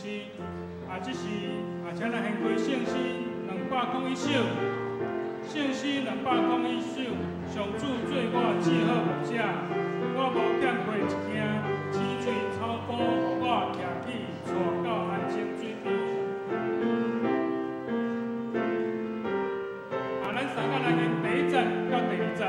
诗，这是请咱献归圣诗201首，圣诗201首，上主做我至好牧者，我无欠缺一件，青翠草坡，互我徛起，带到安静水边。咱三个来念第一节到第二节。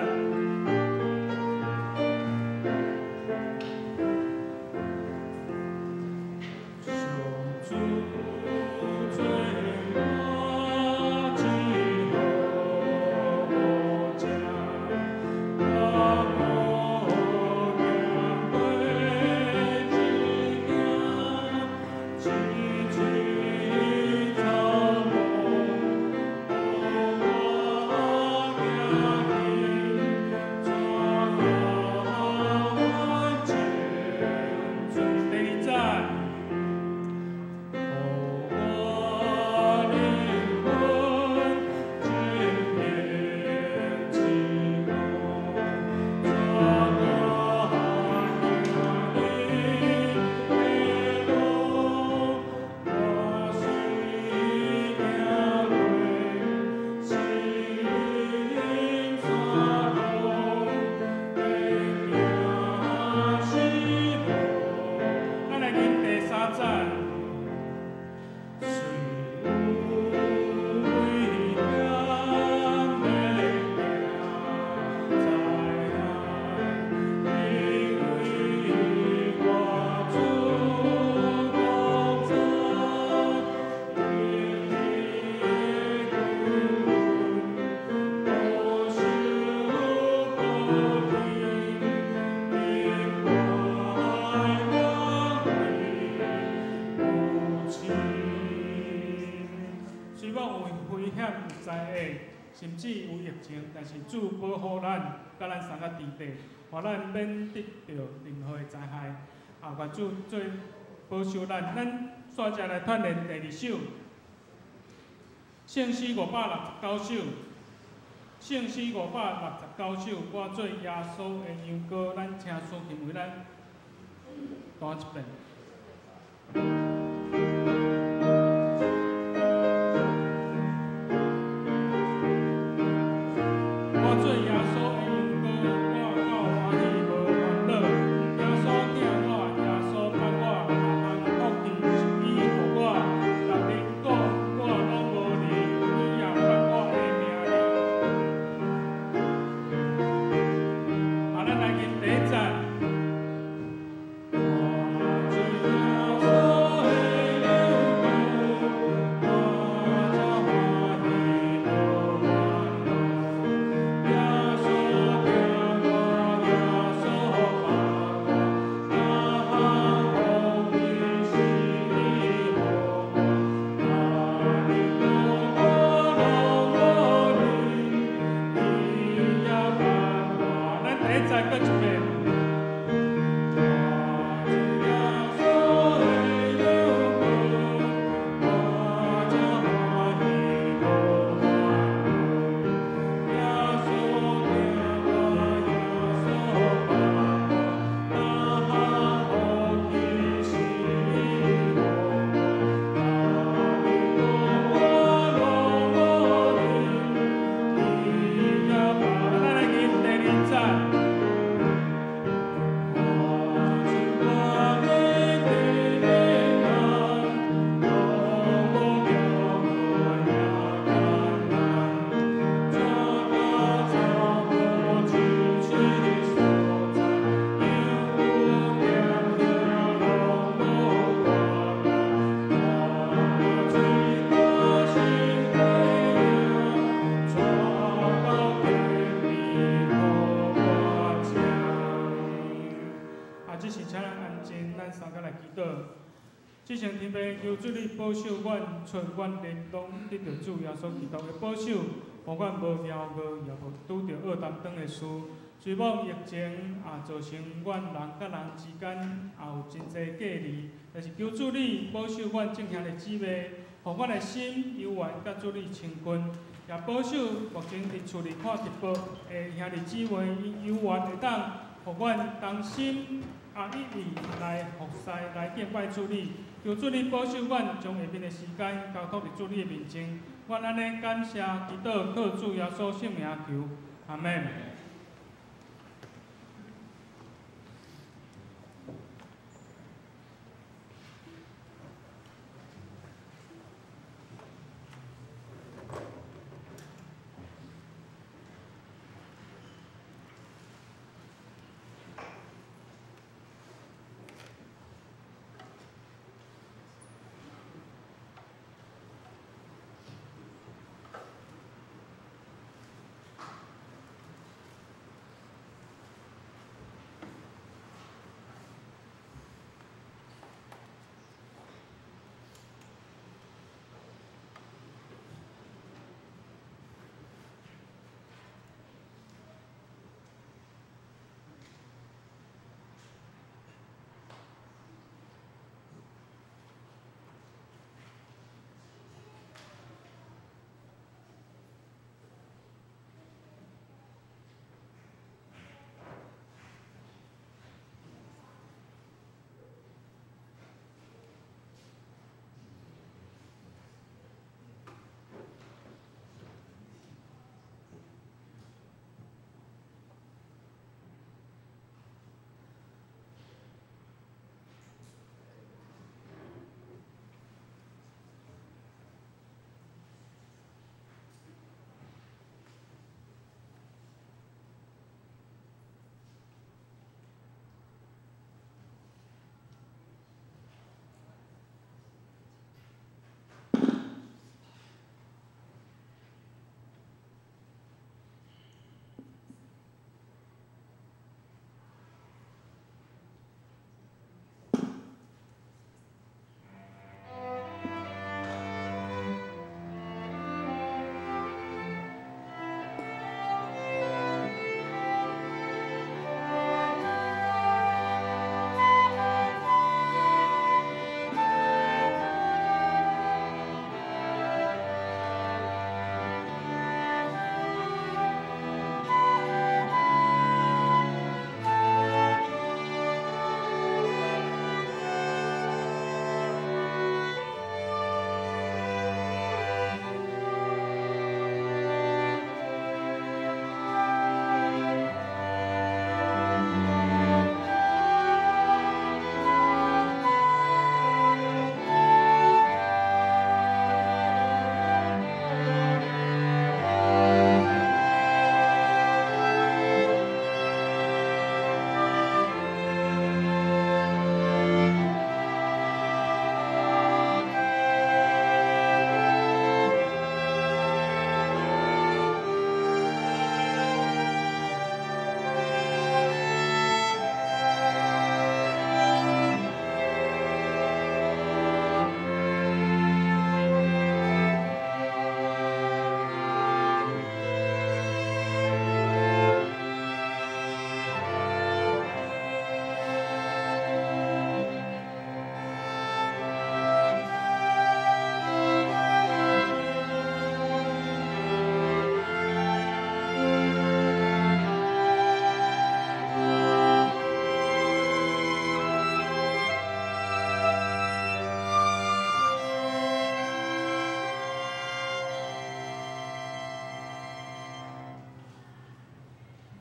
甚至有疫情，但是主保护咱，甲咱三个弟弟，互咱免得到任何的灾害。愿主做保守咱。咱煞只来锻炼第二首，圣诗569首，圣诗569首，我做耶稣的羊羔，咱请苏琴为咱弹一遍。 只想天父求主你保守阮，存阮连拢得到主耶稣基督的保守，互阮无骄傲，也无拄着恶担当的事。虽望疫情造成阮人甲人之间有真侪隔离，但是求主你保守阮正兄的姊妹，互阮的心犹原甲主你亲近，也保守目前伫厝里看直播的兄弟姊妹，伊犹原会当互阮同心一意来服侍来敬拜主你。求主你保守阮，将下面的时间交托伫主你的面前。阮安尼感谢、祈祷、靠主耶稣圣名求，阿门。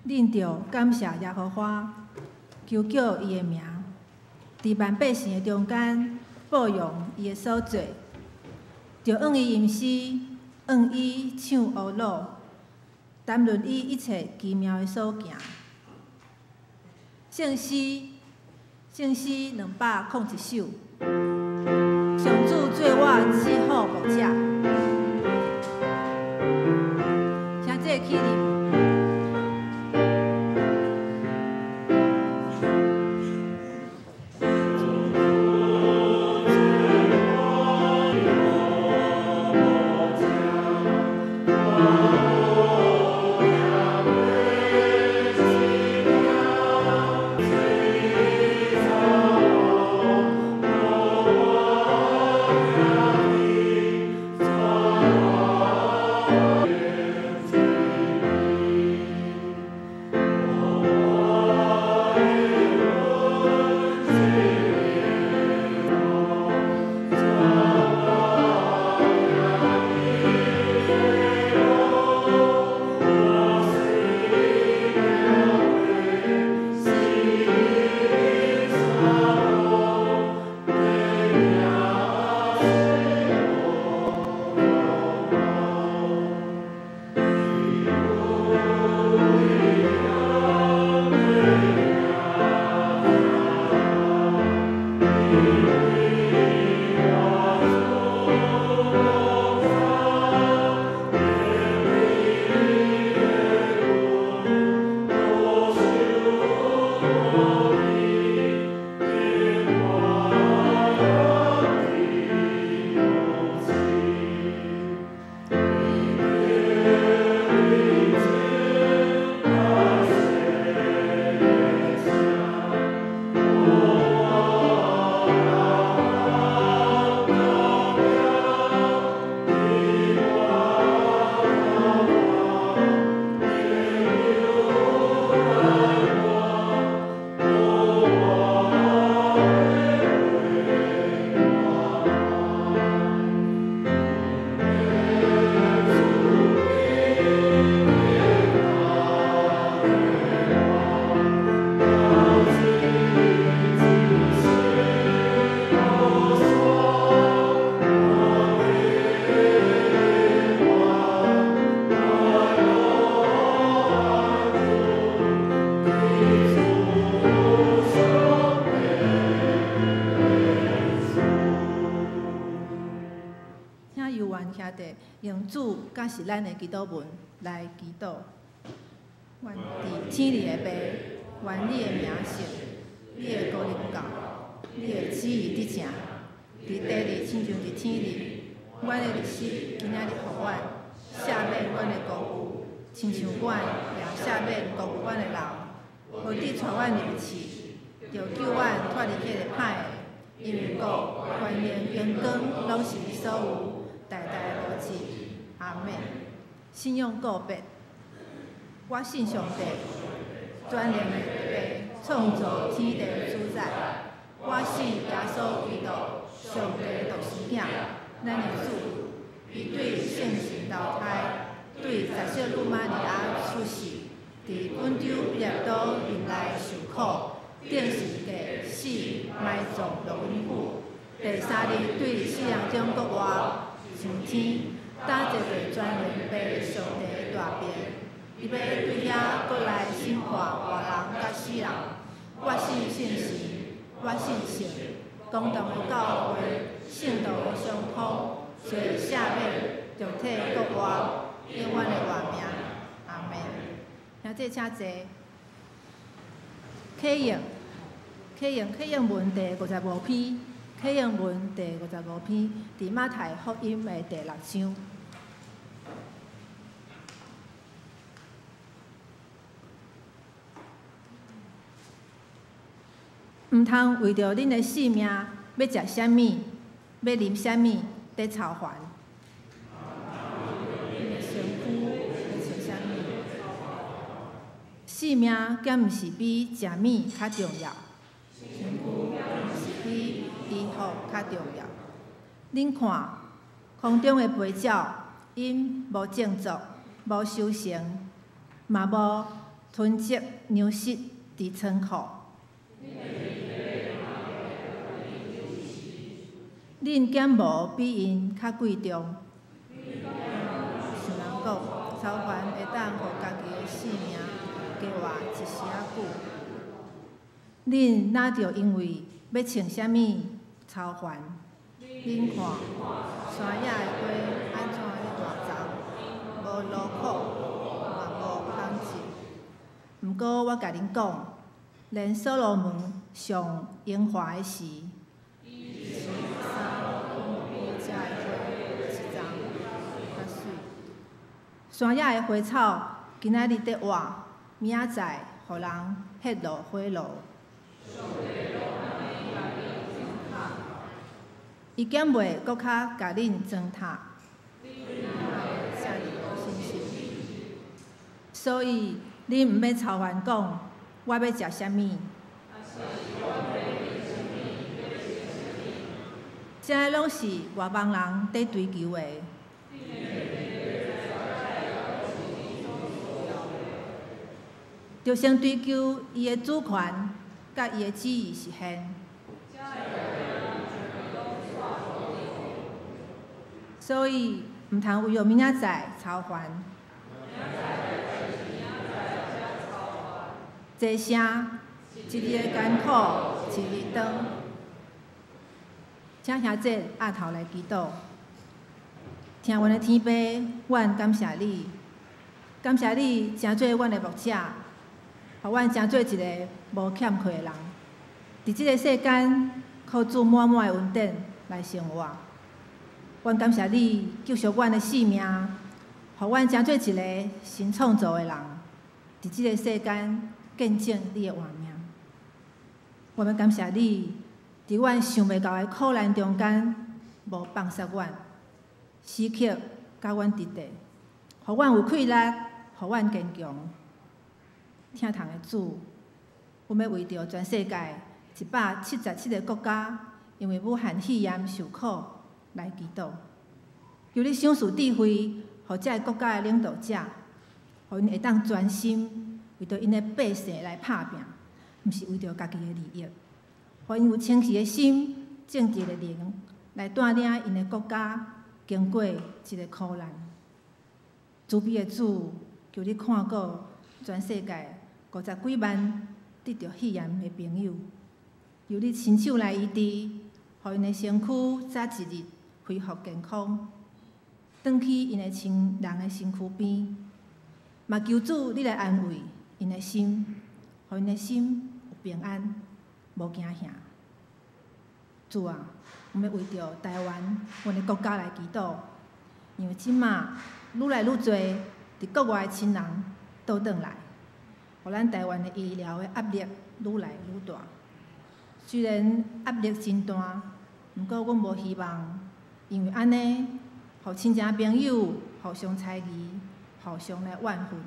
恁着感谢耶和华，求叫伊的名，伫万百姓的中间报扬伊的所做，着按伊吟诗，按伊唱乌鲁，谈论伊一切奇妙的所行。圣诗201首，上主做我赐福牧者，请这起立。Oh 用主甲是咱的祈祷文来祈祷。愿伫天里的爸，愿你的名圣，你的国临到，你的旨意伫正，伫地里亲像伫天里。阮的日子今仔日互阮，赦免阮的过负，亲像阮也赦免过负阮的人。无你带阮入去，就救阮脱离迄个歹的，因为国、权力、荣光，拢是你所有，代代无尽。阿们。信仰告别。我信上帝，全能的爸，创造天地主宰。我信耶稣基督，上帝独生囝，咱的主，伊对圣神投胎，对十小女玛利亚出世，伫温州列岛林内受苦，顶十地死，埋葬落阴府。第三日对死人中国活上天，打坐着全能爸上帝的大便。伊要对遐搁来审判活人甲死人。我信圣神，我信圣，公道的教会，圣道的相通，随赦免，众体国活，永远的活命。阿们。现在请坐。启应文第55篇，启应文第55篇，伫马太福音的第6章。毋通为着恁的性命，要食啥物，要啉啥物，得操烦。恁的身躯要穿啥物？性命敢毋是比食物较重要？身躯是比医护较重要。恁看，空中的飞鸟，因无种作，无收成，嘛无囤积粮食伫仓库。恁敢无比因较贵重？想人讲，操烦会当互家己的性命加活一时仔久。恁哪着因为要穿啥物操烦？恁看，山野的花安怎咧大丛，无劳苦，嘛无空钱。毋过我甲恁讲，连所罗门上荣华的时，山野的花草，今仔日得活，明仔载互人迄落花落。伊减袂搁较甲恁糟蹋，遮尔无信心。所以恁毋免操烦讲，我要食啥物？这拢是外邦人在追求的。就先追求伊的主权，甲伊的旨意实现。所以毋通为了明仔载操烦。这声一日艰苦一日长，请兄姐压头来祈祷。听阮的天父，阮感谢你，感谢你成做阮的牧者，互阮成做一个无欠缺的人，伫即个世间靠主满满的恩典来生活。阮感谢你救赎阮的性命，互阮成做一个新创造的人，伫即个世间见证你的活命。我们感谢你，伫阮想袂到的苦难中间，无放杀阮，时刻甲阮伫地，互阮有气力，互阮坚强。疼痛的主，阮要为着全世界177个国家，因为武汉肺炎受苦来祈祷。求你赏赐智慧，互这个国家的领导者，互因会当专心为着因的百姓来拍拼，毋是为着家己的利益。互因有清晰的心、正直的灵，来带领因的国家经过一个苦难。慈悲的主，求你看顾全世界50几万得着肺炎的朋友，由你亲手来医治，互因的身躯早一日恢复健康，转去因的亲人的身躯边。嘛求主你来安慰因的心，互因的心有平安，无惊吓。主啊，我们为着台湾，阮的国家来祈祷，因为即马愈来愈多伫国外的亲人倒转来，互咱台湾的医疗的压力愈来愈大。虽然压力真大，毋过阮无希望，因为安尼，互亲情朋友互相猜疑，互相来怨恨，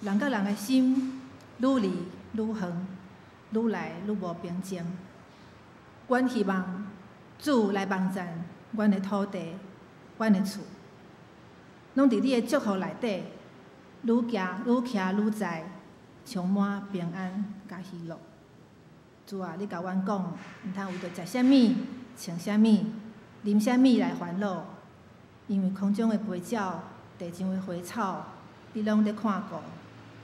人甲人的心愈离愈远，愈来愈无平静。阮希望主来帮助阮的土地、阮的厝，拢伫你的祝福内底，愈行愈徛愈在，充满平安甲喜乐。主啊，你甲阮讲，毋通为着食啥物、穿啥物、啉啥物来烦恼，因为空中的飞鸟、地上的花草，你拢在看顾。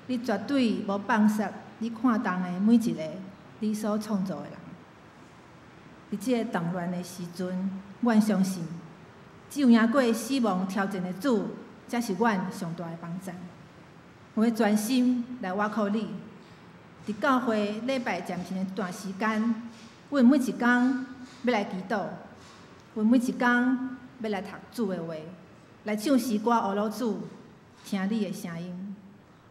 你绝对无放杀你看重的每一个你所创造的人。伫这个动乱的时阵，阮相信，只有赢过死亡挑战的主，才是阮上大的帮助。我要专心来倚靠你。伫教会礼拜暂停的一段时间，阮每一天要来祈祷，阮每一天要来读主的话，来唱诗歌学老主，听你的声音，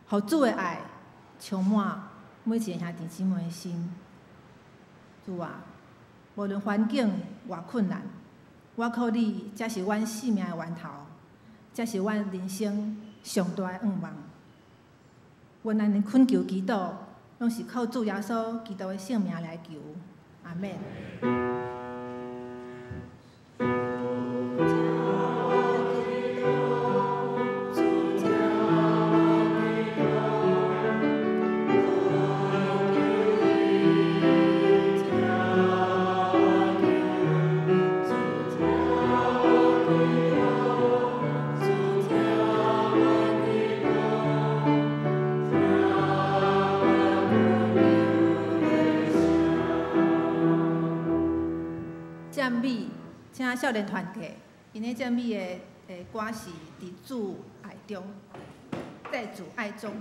互主的爱充满每一个兄弟姊妹的心。主啊，无论环境偌困难，我靠你才是阮生命的源头，才是阮人生上大的愿望。阮安尼恳求祈祷，拢是靠主耶稣基督的圣名来求，阿们。赞美，请少年团体，因迄赞美的歌是伫主爱中，在主爱中。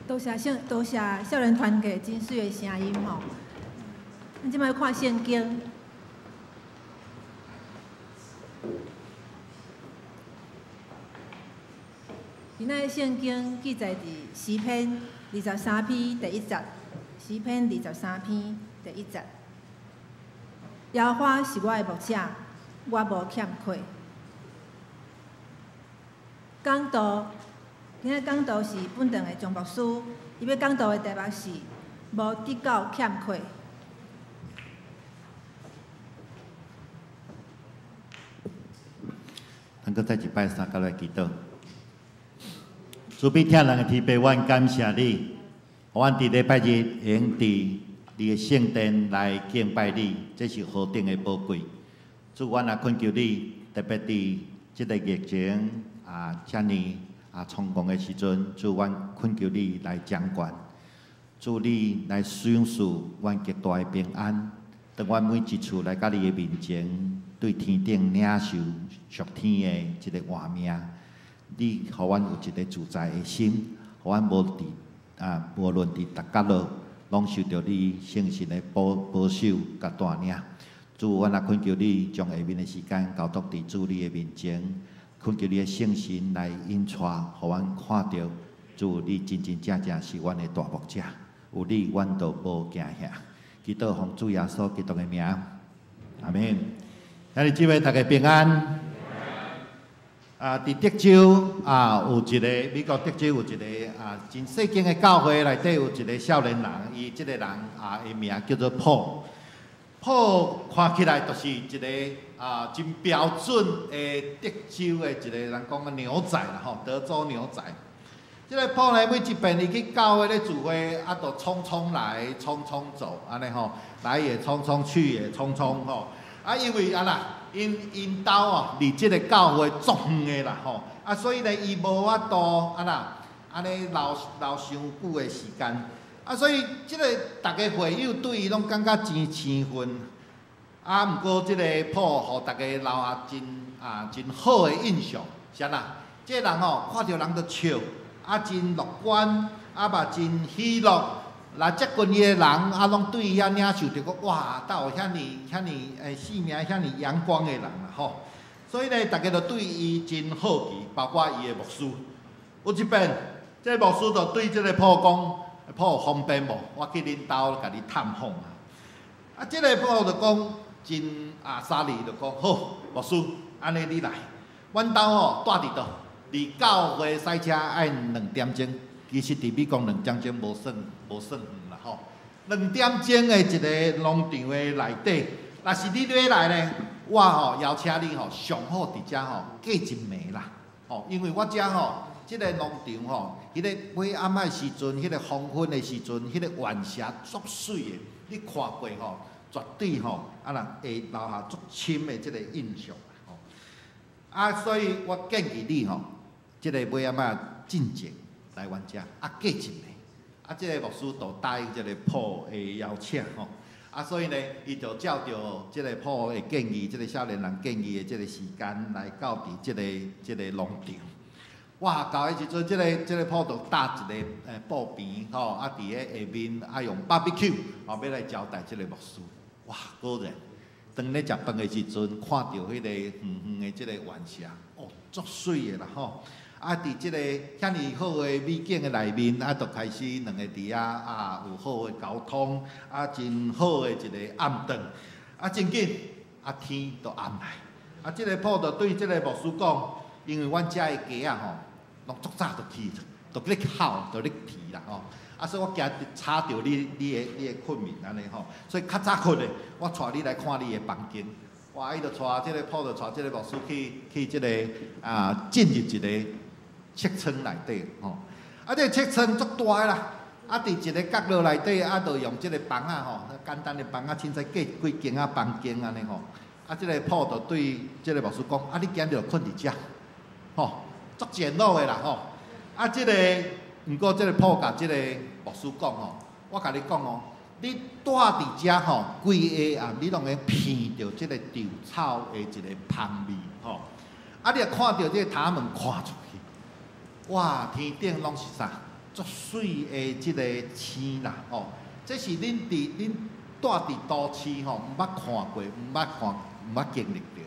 多谢少年团结真水的声音吼。咱即摆看圣经，今仔的圣经记载伫诗篇23篇第1节，诗篇23篇第1节。耶和华是我的牧者，我无欠缺。讲道，今仔讲道是本堂的钟牧师，伊要讲道的题目是无得到欠缺。咱搁再一摆三甲来祈祷。主必听人的天父，阮感谢你，阮伫礼拜日用伫你的圣殿来敬拜你，这是何等的宝贵。主，阮也恳求你，特别伫即个疫情遮尼猖狂的时阵，主，阮恳求你来掌管。主，你来赏赐阮极大的平安，当阮每一次来到你的面前，对天顶领受属天的即个画面。你互阮有一个自在的心，互阮无论伫逐角落，拢受到你圣神的保守甲带领。主，阮也恳求你将下面的时间交托伫主你的面前，恳求你的圣神来引带，互阮看到主你真真正正是阮的大牧者，有你，阮就无惊吓。祈祷奉主耶稣基督的名，阿门。今日姊妹大家平安。伫德州有一个美国德州有一个真细间的教会内底有一个少年人，伊即个人的名叫做普。普看起来就是一个真标准的德州的一个人讲牛仔啦吼，德州牛仔。即个普呢，每一遍伊去教会咧聚会，就匆匆来匆匆走，安尼吼，来也匆匆去也匆匆吼。因为因兜离即个教会足远的啦吼，所以呢，伊无法度安尼留伤久的时间，所以即个大家会友对伊拢感觉真兴奋，毋过即个普互大家留下真好的印象，是安那？即个人吼，看到人就笑，真乐观，嘛真喜乐。来接近伊的人，拢对伊领受着讲，哇，倒有遐尼生命遐尼阳光的人啦吼。所以呢，大家都对伊真好奇，包括伊的牧师。有一遍，这个牧师就对这个普讲：“普方便无？我去恁兜甲你探访啊。”这个普就讲真沙利，就讲好，牧师，安尼你来，阮兜吼住伫倒，离教会驶车爱2点钟。其实伫美国2点钟无算远啦吼，2点钟的一个农场的内底，若是你要来呢，我吼邀请你吼上好伫遮吼过一暝啦，吼，因为我遮吼即个农场吼，迄个尾暗的时阵，迄个黄昏的时阵，迄个晚霞足水的，你看过吼，绝对吼会留下足深的即个印象吼。所以我建议你吼，即个尾暗进前。来阮遮过一暝，即个牧师就答应即个普的邀请吼，所以呢，伊就照着即个普的建议，即个少年人建议的即个时间来到伫即个农场。哇，到的时阵，即个普就搭一个布边吼，伫咧下面用 barbecue 要来招待即个牧师。哇，果然，当咧食饭的时阵，看到迄个远远的即个晚霞，足水的啦吼。伫即个遐尼好的美景的内面，就开始两个伫有好的交通，真好的一个暗顿，真紧，天就暗来。即个普就对即个牧师讲，因为阮遮的鸡吼，拢足早就去，就咧烤，就咧啼啦吼。所以我惊吵着你的困眠安尼吼，所以较早困的，我带你来看你的房间。哇，伊就带即个普就带即个牧师去即个进入一个册窗内底吼，这个册窗足大个啦，伫一个角落内底，就用即个房吼，简单的房凊彩计几间房间安尼吼。即个普就对即个牧师讲：你今日就困伫遮，吼，足简陋的啦吼。即个毋过即个普甲即个牧师讲吼，我甲你讲哦，你住伫遮吼，规个你拢会闻到即个稻草的一个香味吼。你若看到即个塔门看出去。哇，天顶拢是啥？足水的即个星啦，哦，这是恁住伫都市吼，毋捌看过，毋捌经历到的，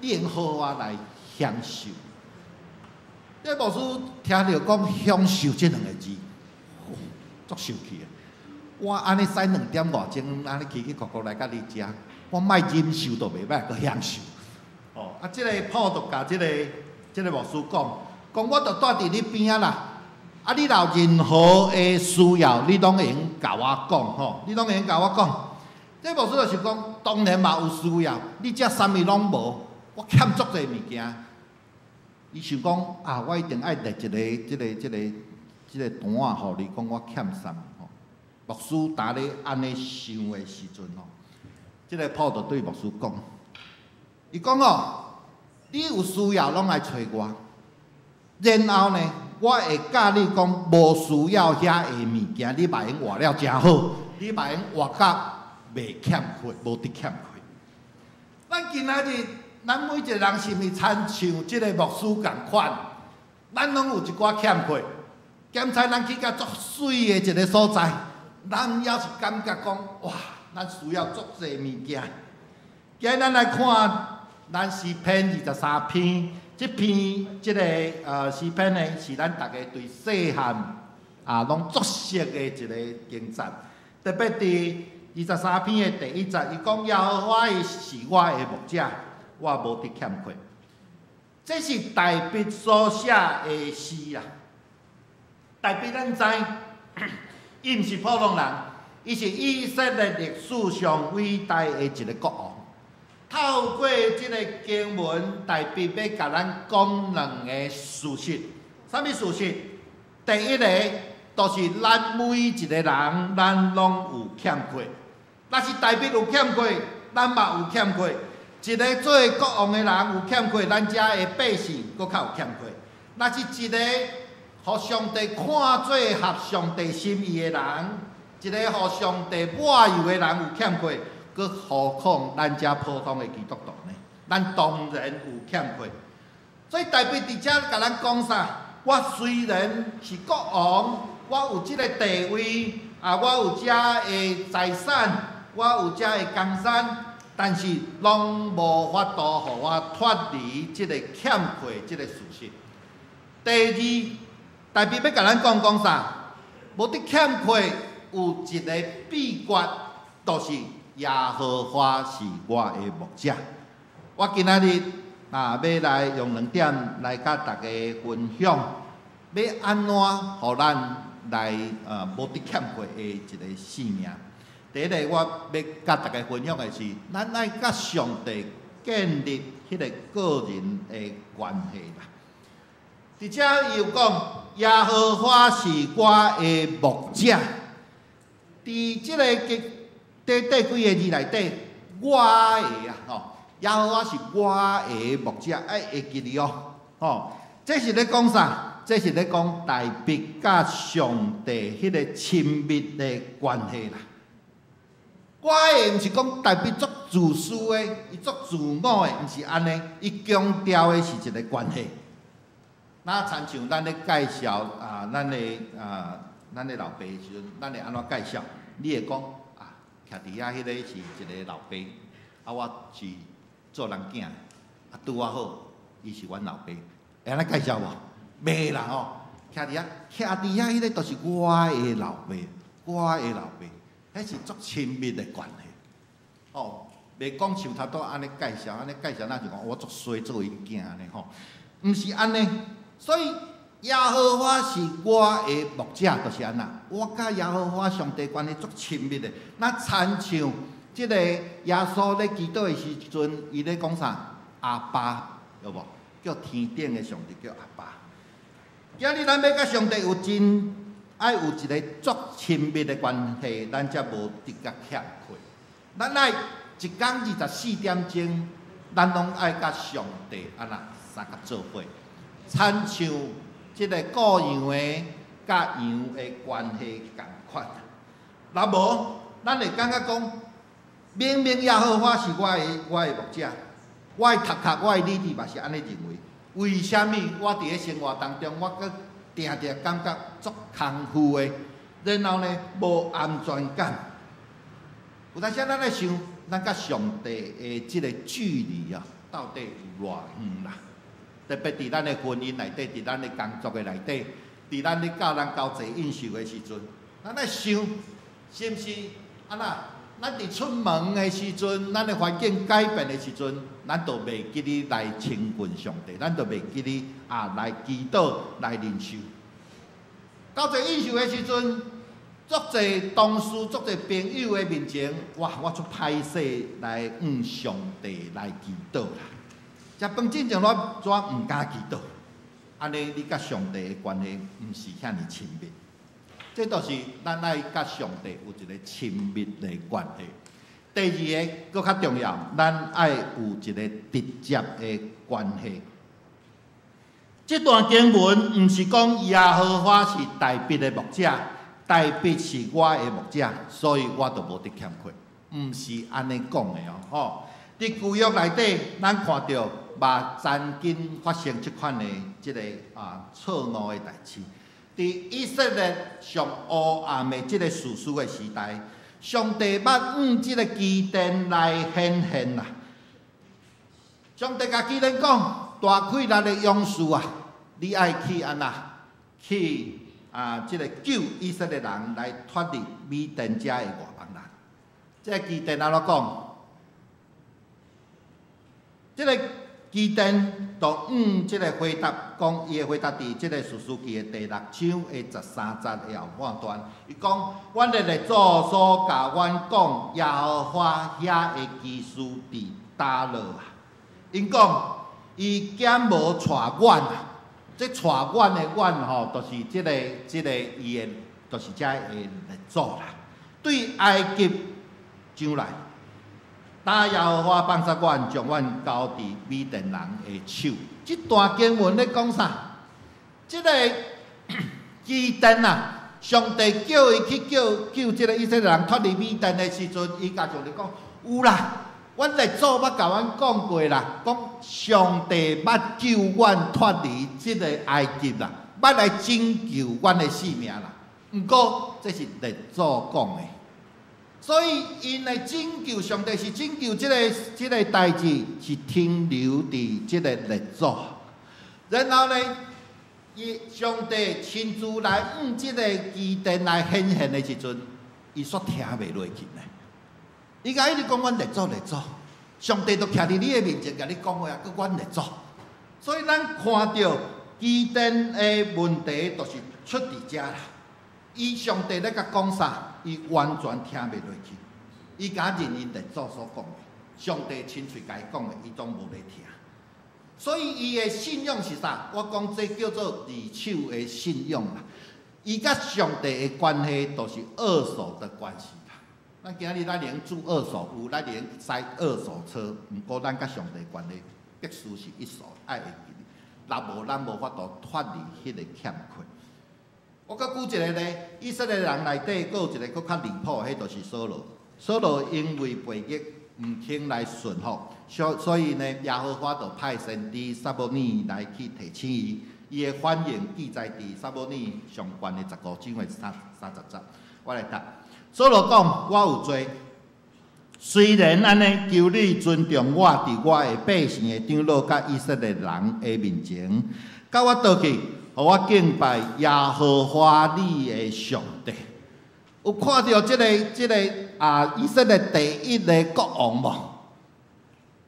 你用好啊来享受。这牧师听到讲享受这两个字，足受气的。我安尼使2点外钟，安尼起起哭哭来甲你食，我莫忍受都袂歹，搁享受。哦，啊，即个普渡甲即个牧师讲我著住伫你边仔啦。啊，你若有任何的需要，你拢会用甲我讲吼，你拢会用甲我讲。这牧师就是讲，当然嘛有需要，你遮啥物拢无，我欠足侪物件。伊想讲啊，我一定爱列一个单啊，互你讲我欠啥物吼。牧师当咧安尼想的时阵吼，即个普就对牧师讲，伊讲哦，你有需要拢来找我，然后呢，我会教你讲无需要遐个物件，你嘛用活了真好，你嘛用活甲袂欠亏，无得欠亏。咱今仔日。咱每一个人是毋是参像即个牧师共款？咱拢有一寡欠缺，检查咱去到足水的一个所在，咱要是感觉讲哇，咱需要足侪物件。今日咱来看咱诗篇23篇，即篇即个诗篇呢，是咱大家对细汉拢足熟的一个经节，特别伫23篇的第1节，伊讲耶和华是我的牧者。我无得欠缺，这是大卫所写的诗啦。大卫咱知，伊毋是普通人，伊是以色列历史上伟大的一个国王。透过这个经文，大卫要甲咱讲2个事实。啥物事实？第一个，就是咱每一个人，咱拢有欠缺。若是大卫有欠缺，咱嘛有欠缺。一个做国王的人有欠缺，咱遮的百姓搁较有欠缺。若是一个互上帝看做合上帝心意的人，一个互上帝满意的人有欠缺，搁何况咱遮普通的基督徒呢？咱当然有欠缺。所以大卫伫遮甲咱讲啥？我虽然是国王，我有即个地位，我有遮的财产，我有遮的江山。但是，拢无法度互我脱离即个欠缺即个事实。第二，大卫要甲咱讲啥？无得欠缺有一个秘诀，就是耶和华是我的牧者。我今仔日要来用2点来甲大家分享，要安怎互咱来无得欠缺的一个性命。第一个，我要甲大家分享的是，咱爱甲上帝建立迄个个人的关系啦。伫遮伊有讲，耶和华是我的牧者。伫即个第几个字内底，我的耶和华是我的牧者，爱会记哩哦。这是咧讲啥？这是咧讲大卫甲上帝迄个亲密的关系啦。我的毋是讲大卫足自私的，伊足自我的，毋是安尼。伊强调的是一个关系。那亲像咱咧介绍咱的老爸的时阵，咱会安怎介绍？你会讲徛伫遐迄个是一个老爸，我是做人囝，对我好，伊是阮老爸，会安尼介绍无？袂啦吼，徛伫遐迄个，就是我的老爸，我的老爸。迄是足亲密的关系，袂讲像头拄安尼介绍，咱就讲我足衰做伊囝安尼吼，毋是安尼。所以耶和华是我的牧者，就是安那。我甲耶和华上帝关系足亲密的。那亲像即个耶稣咧祈祷的时阵，伊咧讲啥？阿爸，有无？叫天顶的上帝叫阿爸。今日咱要甲上帝有爱有一个足亲密的关系，咱才无得甲欠缺。咱爱一天24点钟，咱拢爱甲上帝安那三甲做伙，亲像即个顾羊的甲羊的关系共款。若无，咱会感觉讲，明明耶和华是我的牧者，我的头壳、我的理智嘛是安尼认为。为虾米我伫咧生活当中，我定定感觉足空虚的，然后呢无安全感。有当时咱咧想，咱甲上帝的即个距离啊，到底有偌远啦？特别伫咱的婚姻内底，伫咱的工作的内底，伫咱咧教人交际应酬的时阵，咱咧想，是毋是安那？咱伫出门的时阵，咱的环境改变的时阵，咱就袂记哩来亲近上帝，咱就袂记哩来祈祷来领受。交际应酬的时阵，足侪同事、足侪朋友的面前，哇，我出歹势来上帝来祈祷啦。食饭进前我怎毋敢祈祷？安尼你甲上帝的关系毋是遐尼亲密。这就是咱爱甲上帝有一个亲密的关系。第二个搁较重要，咱爱有一个直接的关系。这段经文毋是讲耶和华是大笔的牧者，大笔是我的牧者，所以我就无得欠缺，毋是安尼讲的哦。伫旧约内底，咱看到嘛，曾经发生即款的即个错误的代志。伫以色列上黑暗的即个士师的时代，上帝捌用即个基甸来显现啦。上帝甲基甸讲：大开力的勇士啊，你爱去安那去即个救以色列人来脱离米甸遮的外邦人。即个基甸安怎讲？即个基甸就即个回答，讲伊的回答伫即个士师记的第6章的13节的后半段，伊讲：阮的列祖所甲阮讲，耶和华遐的基士伫倒落啊。因讲伊减无带阮啊，即带阮的阮吼，就是即个伊的，就是遮的列祖啦。对埃及上来。打耶和华放杀阮，将阮交伫米甸人的手。这段经文咧讲啥？这个基甸啊，上帝叫伊去救这个以色列人脱离米甸的时阵，伊家就咧讲：有啦，阮列祖捌甲阮讲过啦，讲上帝捌救阮脱离这个埃及啦，捌来拯救阮的性命啦。毋过这是列祖讲的。所以，因的拯救，上帝是拯救这个代志，是停留伫这个列祖。然后呢，上帝亲自来用这个基甸来显现的时阵，伊煞听袂落去呢。伊甲一直讲阮列祖，上帝都徛伫你的面前，甲你讲话啊，佮阮列祖。所以咱看到基甸的问题，就是出伫遮啦。伊上帝咧甲讲啥？伊完全听袂落去。伊敢认因列祖所讲的，上帝亲嘴甲伊讲的，伊拢无咧听。所以伊的信仰是啥？我讲这叫做二手的信仰啦。伊甲上帝的关系都是二手的关系啦。咱今日咱连住二手屋，咱连驶二手车，毋过咱甲上帝的关系必须是一手，爱会记哩。若无，咱无法度脱离迄个欠缺。我搁举一个咧，以色列人内底，搁有一个搁较离谱，迄就是扫罗。扫罗因为背逆，毋肯来顺服，所以呢，耶和华就派先知撒母耳来去提醒伊。伊的反应记载伫撒母耳上悬的15章的30节。我来答。扫罗讲：我有罪，虽然安尼，求你尊重我伫我的百姓的长老甲以色列人的面前，甲我倒去。互我敬拜耶和华你的上帝。有看到这个以色列第一个国王无？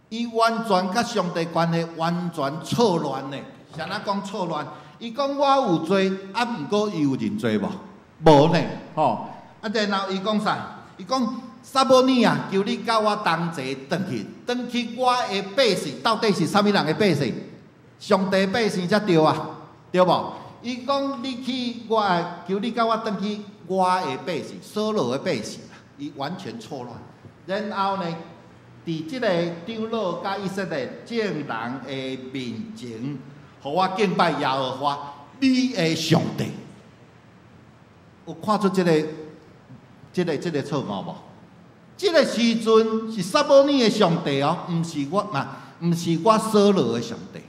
伊完全甲上帝关系完全错乱呢。啥人讲错乱？伊讲我有罪，毋过伊有认罪无？无呢，吼。然后伊讲啥？伊讲撒母耳啊，求你甲我同齐转去我的百姓，到底是啥物人的百姓？上帝百姓才对啊。对无？伊讲你去，求你甲我转去我的百姓，扫罗的百姓，伊完全错乱。然后呢，伫即个长老甲以色列众人的面前，互我敬拜耶和华你的上帝。有看出即个错误无？即个时阵是撒母耳的上帝哦，毋是我扫罗的上帝。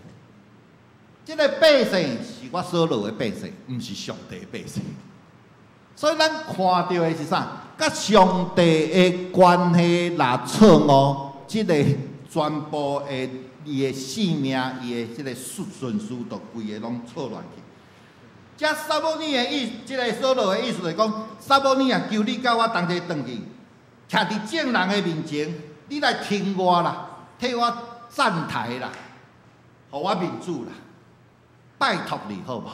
这个百姓是我所落的百姓，毋是上帝的百姓。所以咱看到的是啥？甲上帝的关系若错误，这个全部的伊的性命、伊的这个顺序，都规个拢错乱去。这撒母耳的意，这个所落的意思就是讲，撒母耳啊，求你甲我同齐转去，徛伫众人的面前，你来听我啦，替我站台啦，互我民主啦，拜托你好无？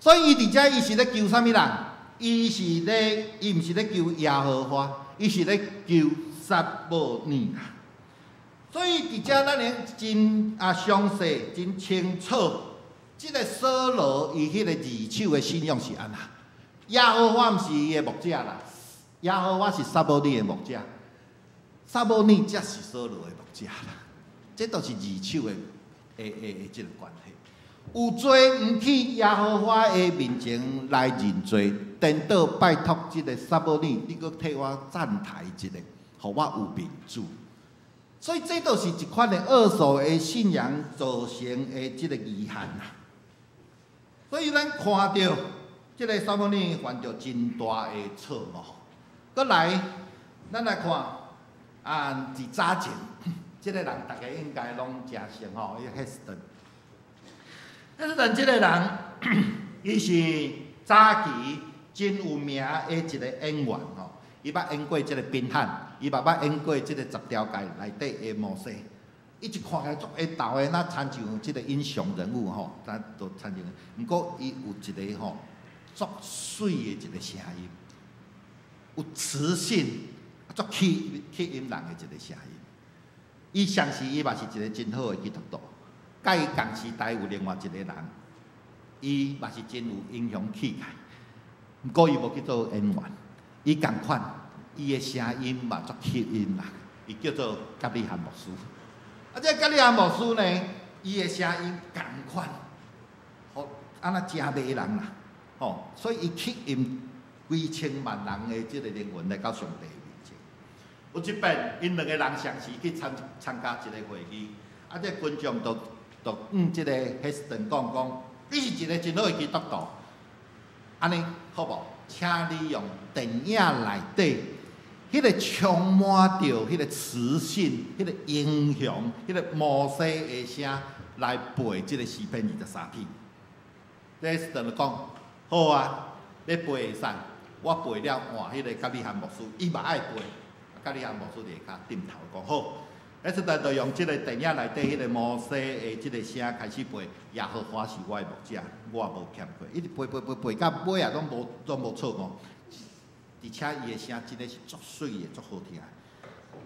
所以伊伫遮，伊是咧求啥物人？伊毋是咧求耶和华，伊是咧求撒母耳啦。所以伫遮咱连真详细、真清楚，即个扫罗伊迄个二手的信仰是安那？耶和华毋是伊的牧者啦，耶和华是撒母耳的牧者，撒母耳才是扫罗的牧者啦。这都是二手的即个关系。有罪毋去耶和华的面前来认罪，颠倒拜托即个撒母耳，你搁替我站台一个，互我有民主。所以这都是一款的恶俗的信仰造成的即个遗憾啦。所以咱看到即个撒母耳犯着真大的错误。搁来，咱来看伫早前，即个人大家应该拢诚熟吼，伊黑斯顿。黑斯顿即个人，伊是早期真有名的一个演员吼。伊捌演过即个宾汉，伊嘛捌演过即个十条街内底的摩西。伊一看起来足会斗的，那参像即个英雄人物吼，咱都参像。毋过伊有一个吼足水的一个声音，有磁性，足吸引人的一个声音。伊相时伊嘛是一个真好的基督徒，甲伊同时代有另外一个人，伊嘛是真有英雄气概。毋过伊无去做演员。伊共款，伊的声音嘛足吸引人，伊叫做格里罕牧师。这格里罕牧师呢，伊的声音共款，吼，安那真迷人啦，吼，所以伊吸引几千万人的即个灵魂来到上帝面前。有一遍，因两个人相时去参加一个会议，这群众都即个黑斯顿讲，你是一个真好的基督徒，安尼好无？请你用电影内底，迄个充满着迄个磁性、迄个英雄、迄个摩西的声来背即个诗篇23篇。这时阵就讲，好啊，要背会使，我背了换迄个格里罕牧师，伊嘛爱背，格里罕牧师就下骹点头讲好。那时阵就用即个电影内底迄个摩西的即个声开始背，耶和华是我的牧者，我无欠过，一直背到尾啊，拢无错误。而且伊的声真的是足水的，足好听。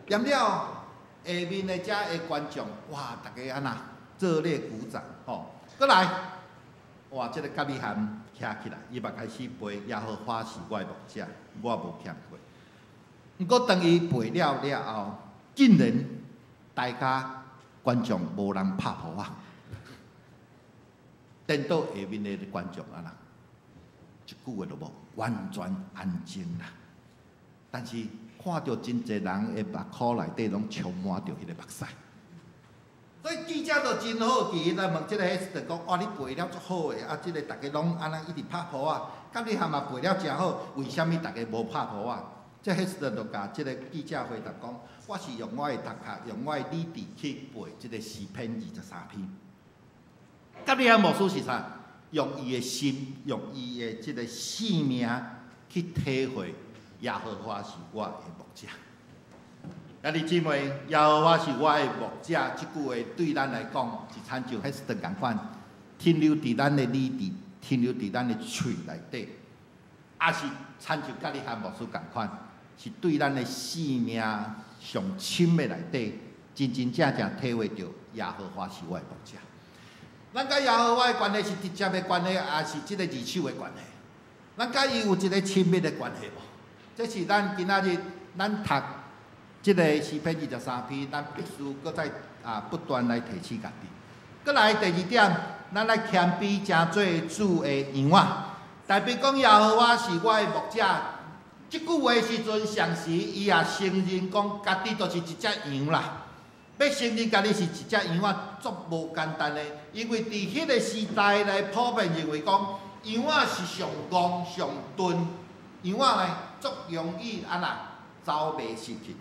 念了下面的遮的观众，哇，大家安那热烈鼓掌吼。过来，哇，这个格里罕徛起来，伊嘛开始背耶和华是我的牧者，我无欠过。毋过当伊背了后，竟然大家观众无人拍鼓啊，颠倒下面的观众啊啦，一句话都无，完全安静啦。但是看到真侪人的目眶内底拢充满着迄个目屎，所以记者就真好奇来问即个黑斯顿讲：哇，你背了足好诶，即个大家拢安尼一直拍鼓啊，甲你含嘛背了真好，为虾米大家无拍鼓啊？即黑斯顿就甲即个记者回答讲：我是用我的头壳，用我的理智去背即个诗篇23篇。格里罕牧师是啥？用伊的心，用伊的即个性命去体会耶和华是我的牧者。兄弟姊妹，耶和华是我的牧者，即句话对咱来讲是参照迄斯顿共款，停留伫咱的理智，停留伫咱的喙内底，也是参照格里罕牧师共款。是对咱的生命上深的内底，真真正正体会到耶和华是我的牧者。咱甲耶和华的关系是直接的关系，也是即个二手的关系。咱甲伊有一个亲密的关系无？这是咱今仔日咱读即个诗篇23篇，咱必须搁再不断来提醒家己。搁来第二点，咱来谦卑，诚做主的羊仔。代表讲耶和华是我的牧者。即句话时阵，上时伊也承认讲，家己就是一只羊啦。要承认家己是一只羊仔，足无简单的。因为伫迄个时代来普遍认为讲，羊仔是上戆上钝，羊仔呢足容易走袂失去。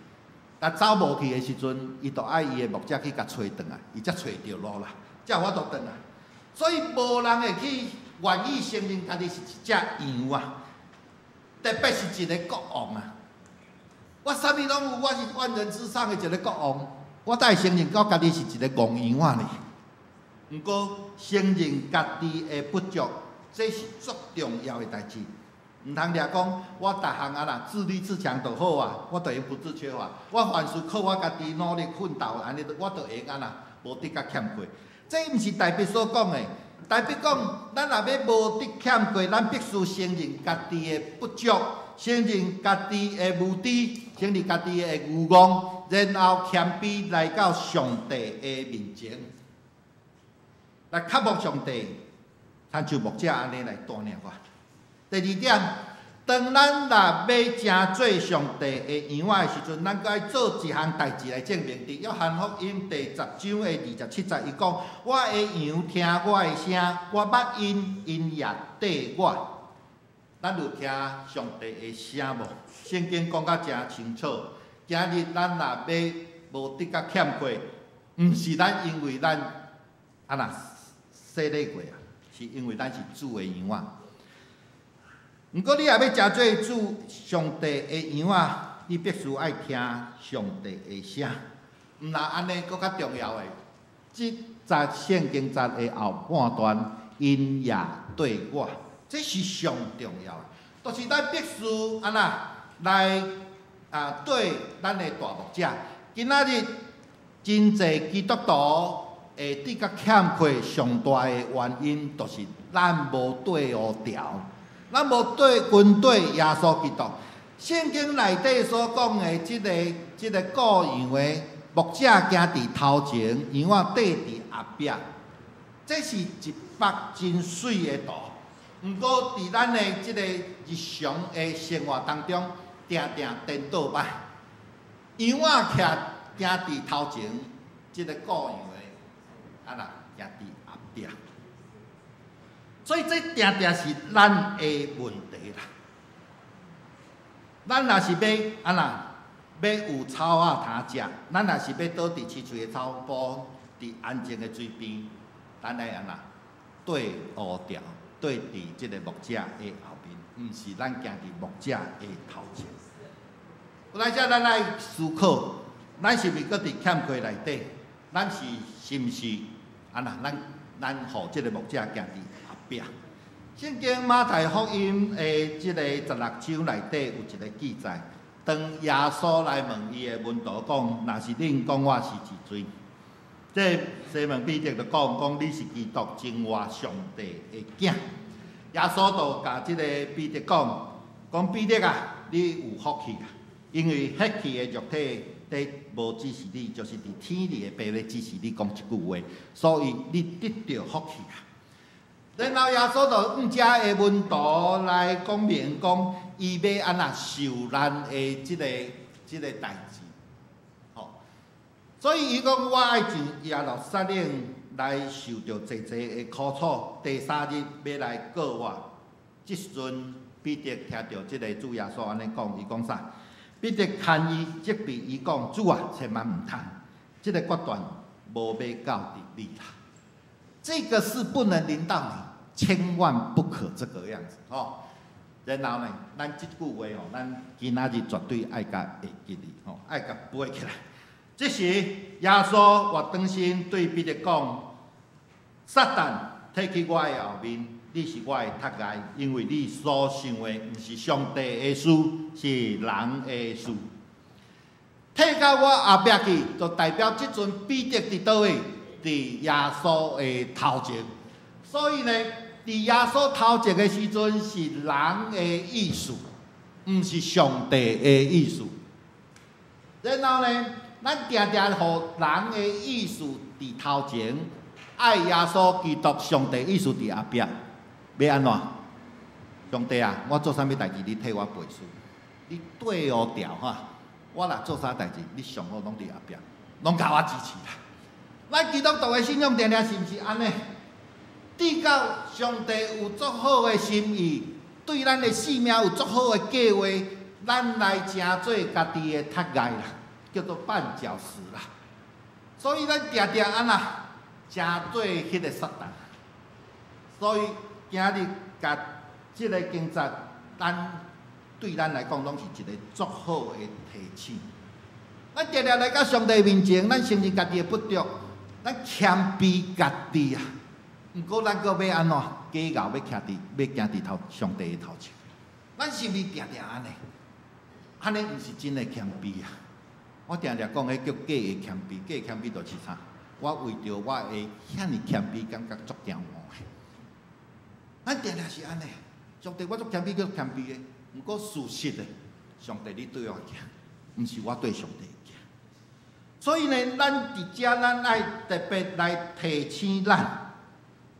但走无去的时阵，伊就爱伊的牧者去甲找转来，伊才找着路啦，才有法度转来。所以无人会去愿意承认家己是一只羊啊，特别是一个国王啊。我啥物拢有，我是万人之上的一个国王，我才会承认我家己是一个戆羊仔呢。毋过承认家己的不足，这是足重要的代志。毋通掠讲，我逐项自立自强就好啊，我就用不自缺乏。我凡事靠我家己努力奋斗，安尼我就会无得甲欠缺。这毋是大笔所讲的，大笔讲，咱若要无得欠缺，咱必须承认家己的不足，承认家己的无知，承认家己的愚妄，然后谦卑来到上帝的面前，来渴慕上帝，参像牧者安尼来带领我。第二点，当咱若要成做上帝的羊仔的时阵，咱该做一项代志来证明。伫约翰福音第10章的27节，伊讲：我的羊听我的声，我捌因，因也缀我。咱有听上帝的声无？圣经讲甲诚清楚。今日咱若要无得甲欠缺，毋是咱因为咱洗礼过啊，是因为咱是主的羊仔。毋过你若要成做主上帝的羊仔，你必须爱听上帝的声。毋然安尼，搁较重要的，即节圣经节的后半段，因也对我，这是上重要的。就是咱必须来对咱的大牧者。今仔日真侪基督徒会得甲欠缺上大的原因，就是咱无对乌调。咱无跟对耶稣基督，圣经内底所讲的即个故羊的牧者行伫头前，羊仔缀伫后壁，这是一幅真水的图。毋过伫咱的即个日常的生活当中，定定颠倒摆，羊仔行伫头前，即个故羊的行伫后壁。所以这定定是咱的问题啦。咱若是要有草仔通食，咱若是要倒伫饲喙的草埔，伫安静的水边，咱来对乌条，对伫即个牧者的后面，毋是咱行伫牧者的头前。有来遮咱来思考，咱是毋是搁伫欠缺内底？咱是毋是咱互即个牧者行伫？圣经马太福音的即个16章内底有一个记载，当耶稣来问伊的门徒讲：若是恁讲我是治水，这西门彼得就讲你是基督，真活上帝的囝。耶稣就甲即个彼得讲彼得啊，你有福气啊，因为迄气的肉体伫无指示你，就是伫天里的爸咧指示你讲一句话，所以你得到福气啊。然后耶稣就向遮的门徒来讲明讲，伊要安怎受难的即个代志，所以伊讲我爱进耶路撒冷来受着济的苦楚，第3日要来告我。即时阵彼得听到即个主耶稣安尼讲，伊讲啥？彼得牵伊责备伊讲：主啊，千万毋通，即个决断无要到伫你啦。这个是不能临到你，千万不可这个样子然后呢，咱即句话咱今仔日绝对爱甲会记哩爱甲背起来。这时耶稣活转身对彼得讲：撒旦，退去我的后面，你是我的头盖，因为你所想的毋是上帝的事，是人的事。退到我后壁去，就代表即阵彼得伫倒位？伫耶稣的头前，所以呢，伫耶稣头前的时阵是人的意思，毋是上帝的意思。然后呢，咱定定互人的意思伫头前，爱耶稣基督上帝意思伫后壁，要安怎？上帝啊，我做啥物代志，你替我背书，你对我调我若做啥代志，你上好拢伫后壁，拢甲我支持啦。咱基督徒的信仰定定是毋是安尼？知道上帝有足好的心意，对咱的性命有足好的计划，咱来成做家己的ท็盖啦，叫做绊脚石啦。所以咱定定安那，成做迄个撒旦。所以今日甲即个经节，对咱来讲，拢是一个足好的提醒。咱定定来到上帝面前，咱承认家己的不足，咱谦卑家己啊。毋过咱阁要安怎？假熬要徛伫上帝的头前。咱是毋是定定安尼？安尼毋是真的谦卑啊！我定定讲，迄叫假的谦卑。假的谦卑就是啥？我为着我会遐尼谦卑，感觉足骄傲的。咱定定是安尼，上帝我足谦卑，叫谦卑的。毋过事实的，上帝你对我行，毋是我对上帝行。所以呢，咱伫遮咱爱特别来提醒咱。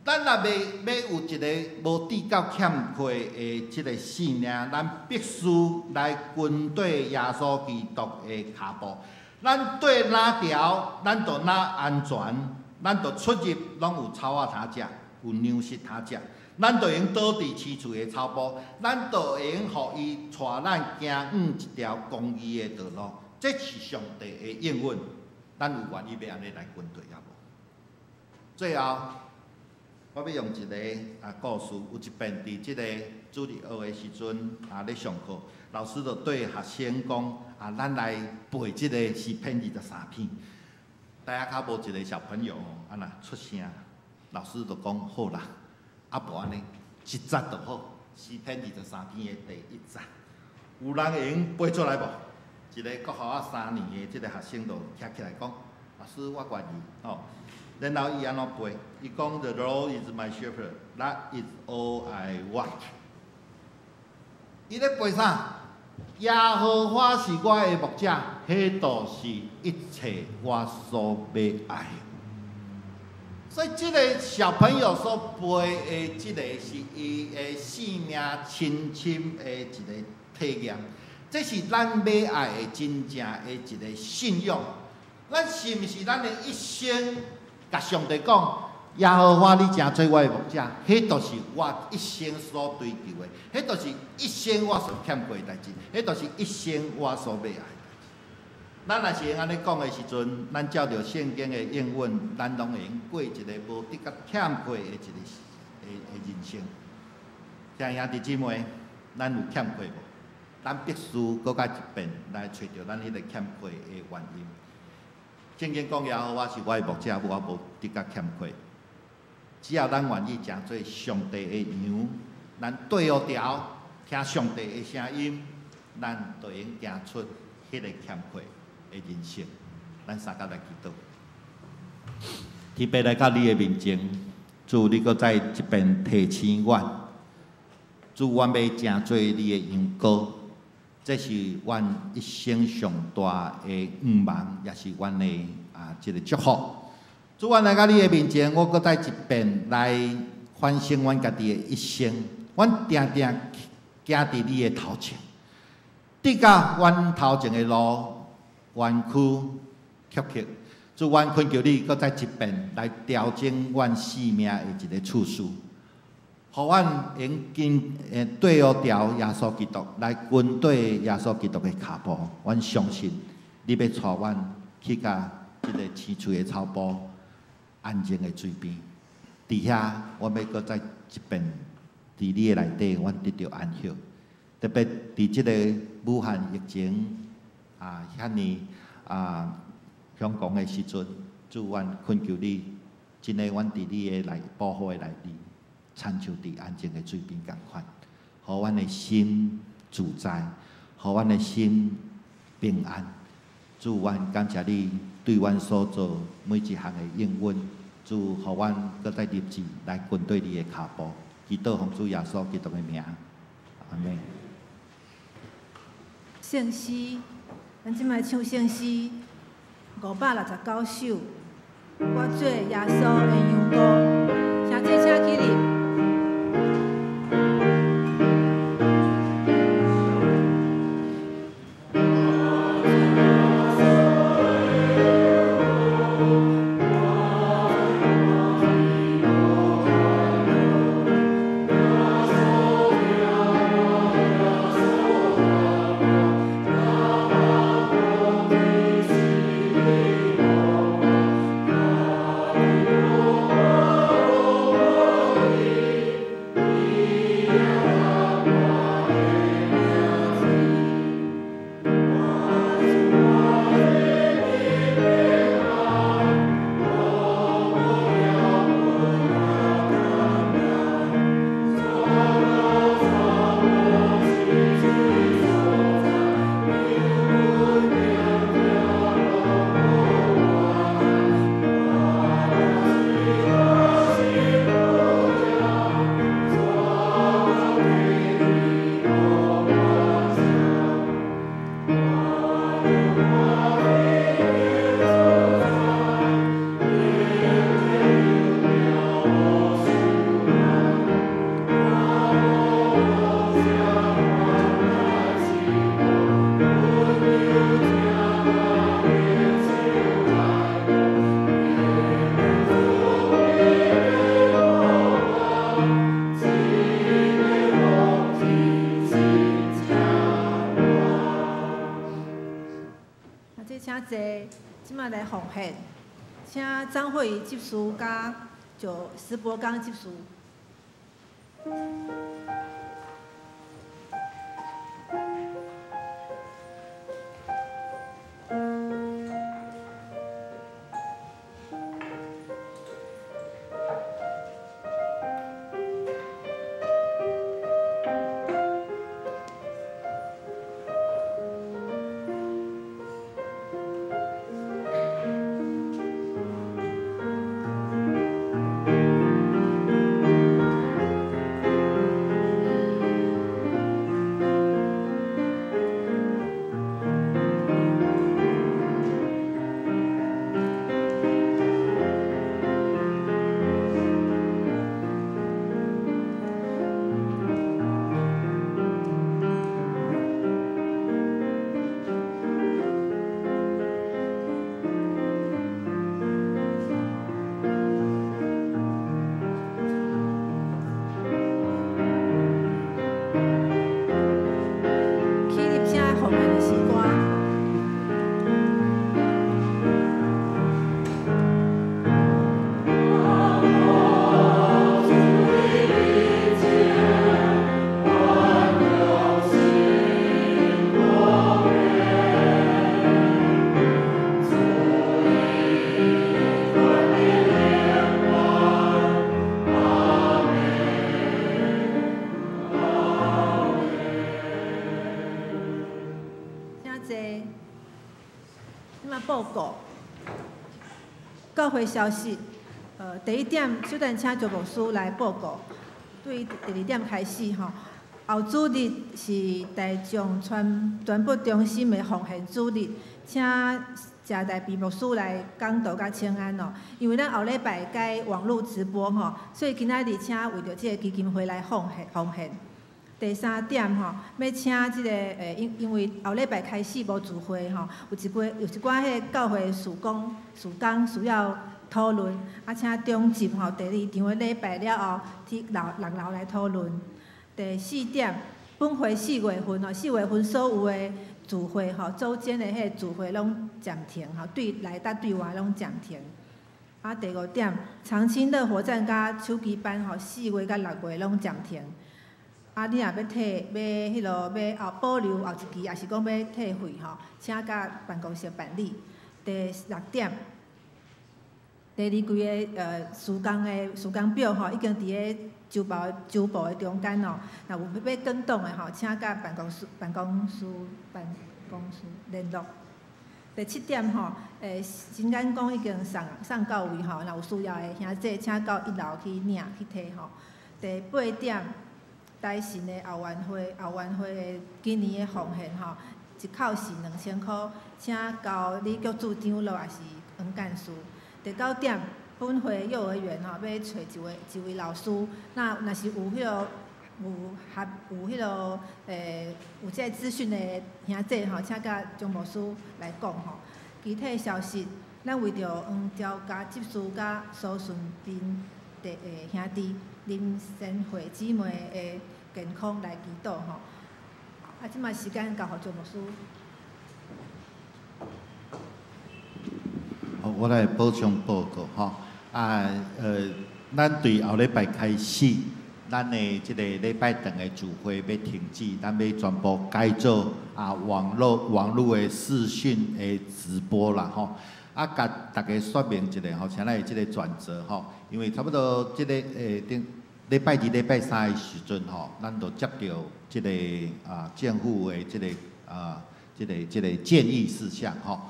咱若要有一个无知到欠缺的即个性命，咱必须来跟对耶稣基督的脚步。咱对哪条，咱就哪安全，咱就出入拢有草仔通食，有粮食通食。咱就用倒伫饲厝的草埔，咱就用互伊带咱行一条公义的道路。这是上帝的应允，咱有愿意要安尼来跟对也无？最后。我要用一个故事，有一遍伫即个主日学的时阵咧上课，老师就对学生讲咱来背即个诗篇23篇。大家较无一个小朋友安那出声，老师就讲好啦，无安尼一节就好，诗篇23篇的第一节，有人会用背出来无？一个国小3年的即个学生就站起来讲，老师我愿意哦。然后伊安怎背？伊讲 The Lord is my shepherd, that is all I want。伊咧背啥？耶和华是我的牧者，迄就是一切我所要爱。所以，这个小朋友所背的，这个是伊的生命亲的一个体验。这是咱要爱的真正的一个信仰。咱是毋是咱的一生？甲上帝讲，耶和华你真做我的牧者，迄就是我一生所追求的，迄就是一生我所欠过的代志，迄就是一生我所要爱的代志。咱若是用安尼讲的时阵，咱照着圣经的应允，咱拢会用过一个无得甲欠过的一个人生。亲兄弟姊妹，咱有欠过无？咱必须搁甲一遍来找着咱迄个欠过的原因。圣经讲耶和华是我的牧者，我无得甲欠缺。只要咱愿意成做上帝的羊，咱对好调，听上帝的声音，咱就用行出迄个欠缺的人生。咱三甲来祈祷。天父来到你的面前，主你搁再一遍提醒我，主我要成做你的羊羔。这是阮一生上大的愿望，也是阮的一个祝福。主，阮来到你的面前，我搁再一遍来反省阮家己的一生。阮定定行伫你的头前，直到阮头前的路弯曲曲曲。主，阮恳求你搁再一遍来调整阮生命的一个次序。互阮用对好调耶稣基督来跟对耶稣基督的脚步，阮相信你要带阮去甲即个饲厝的草埔安静的水边。伫遐，我要搁再一遍伫你的内底，阮得到安息。特别伫即个武汉疫情遐尼香港的时阵，主，阮恳求你，真诶，阮伫你的保护的内底。亲像伫安静的水边共款，互阮的心自在，互阮的心平安。主，阮感谢你对阮所做每一项的应允。主，互阮搁再立志来跟对你的脚步。祈祷奉主耶稣基督的名，阿门。圣诗，咱即摆唱圣诗569首。我做耶稣的羊羔，请坐请起立。坐，即马来奉献，请张慧仪执事甲就石博刚执事。报告教会消息。第一点，首先请教牧师来报告。对第二点开始吼，后主日是大众传播中心的奉献主日，请谢大比牧师来讲道甲请安哦。因为咱后礼拜改网络直播吼，所以今仔日请为着这个基金会来奉献。第三点吼，要请即个因为后礼拜开始无聚会吼，有一寡迄教会事工需要讨论，请中集吼第二场的礼拜了后，六楼来讨论。第四点，本会4月份吼，4月份所有的聚会吼，周间的迄聚会拢暂停吼，对内搭对外拢暂停。第5点，长青乐活站甲手机班吼，4月甲6月拢暂停。你若要要保留后一期，也是讲要退费吼，请甲办公室办理。第6点，第2季的事工表吼，已经伫咧周报的中间哦。若有要更动的吼，请甲办公室联络。第7点吼，新眼光已经送到位吼，若有需要的兄弟，请到1楼去领去摕吼。第8点。台神的后援会的今年的奉献吼，一口是2000块，请交李局组长咯，也是黄干事。第9点，本会幼儿园吼要找一位老师，若是有这个资讯的兄弟吼，请甲张牧师来讲吼。具体消息，咱为着黄朝家执事甲苏顺斌兄弟。林生会姊妹的健康来祈祷吼。即马时间交互张牧师。我来补充报告吼。咱对后礼拜开始，咱的即个礼拜堂的聚会要停止，咱要全部改做网络的视讯的直播啦吼。甲大家说明一下吼，请来即个转折吼，因为差不多即个礼拜2、礼拜3的时阵吼，咱就接到即个政府的即个建议事项吼。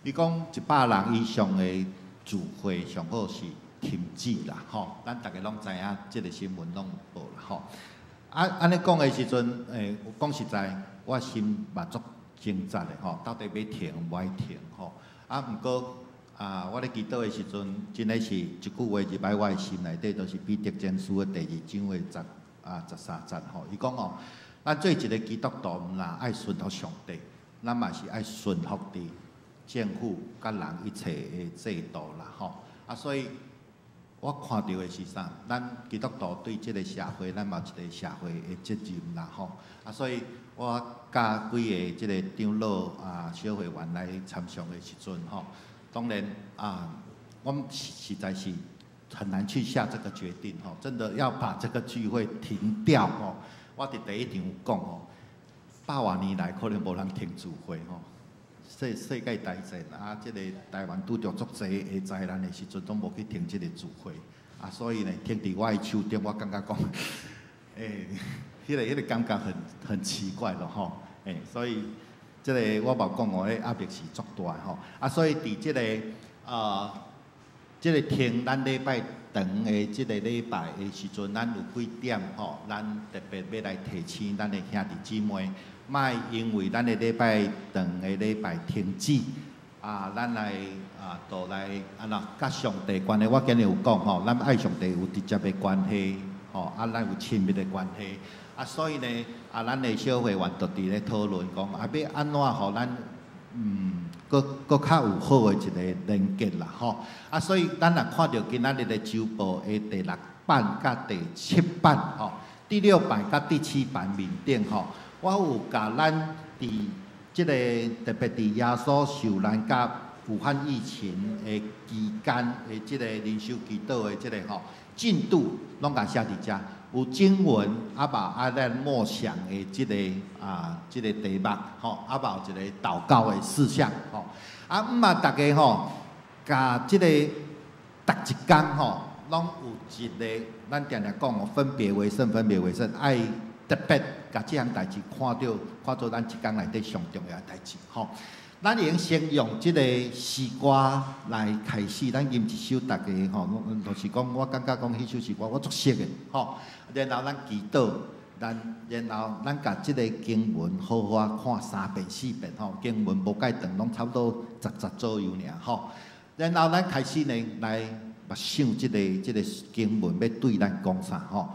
你讲100人以上的聚会上好是停止啦吼，咱大家拢知影，即个新闻拢有报啦吼。安尼讲的时阵，讲实在，我心嘛足挣扎的吼，到底要停唔爱停吼？毋过我咧祈祷的时阵，真诶是一句话入来我的心内底，就是彼得前书的第2章的13节吼。伊讲哦，咱做一个基督徒，毋啦爱顺服上帝，咱嘛是爱顺服伫政府甲人一切的制度啦吼。所以我看到的是啥？咱基督徒对即个社会，咱嘛有一个社会的责任啦吼。啊，所以我甲几个即个长老啊、小会员来参详的时阵吼，当然啊，我们实在是很难去下这个决定吼。真的要把这个聚会停掉吼。我伫第一场有讲吼，100多年来可能无人停聚会吼。世界大战啊，即个台湾拄着足济的灾难的时阵，都无去停即个聚会啊，所以呢，停伫我的手顶，我感觉讲，迄个感觉很奇怪咯吼，所以即个我冇讲哦，压力是足大吼，啊，所以伫即个即个停咱礼拜长的即个礼拜的时阵，咱有几点吼，咱特别要来提醒咱的兄弟姊妹。莫因为咱的礼拜长的礼拜停止，啊，咱来都来甲上帝关系。我今日有讲吼，咱爱上帝有直接的关系，吼，咱有亲密的关系，所以呢，咱的小会员就伫咧讨论讲，要安怎互咱搁较有好的一个连结啦，吼，所以咱若看到今仔日的周报的第6版甲第7版，吼，第6版甲第7版面顶，吼。我有甲咱伫即个特别伫耶稣受难甲武汉疫情的期间的即个灵修祈祷的即个进度，拢甲写伫遮。有经文，嘛咱默想的即个即个题目，嘛有一个祷告的事项，嘛大家甲即个逐一天拢有一个，咱常常讲分别为圣，分别为圣，爱。特别甲即项代志看做咱一天内底上重要的代志吼。咱会用先用即个诗歌来开始，咱吟一首大家吼，就是讲我感觉讲迄首诗歌我足熟的吼。然后咱祈祷，然后咱甲即个经文好好看3遍4遍吼，经文无介长，拢差不多10左右尔吼。然后咱开始呢来默想即个经文要对咱讲啥吼，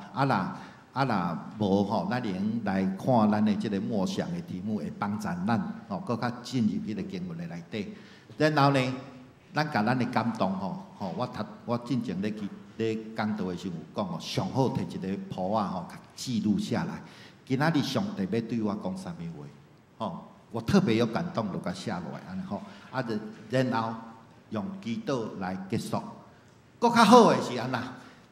若无吼，咱用来看咱的即个默想的题目，会帮助咱吼，搁较进入迄个经文的内底。然后呢，咱甲咱的感动吼，我进前咧讲道的时候有讲吼，上好摕一个簿仔吼，甲记录下来。今仔日上帝要对我讲啥物话？吼，我特别有感动，就甲写落来安尼吼。然后用祈祷来结束。搁较好的是安那？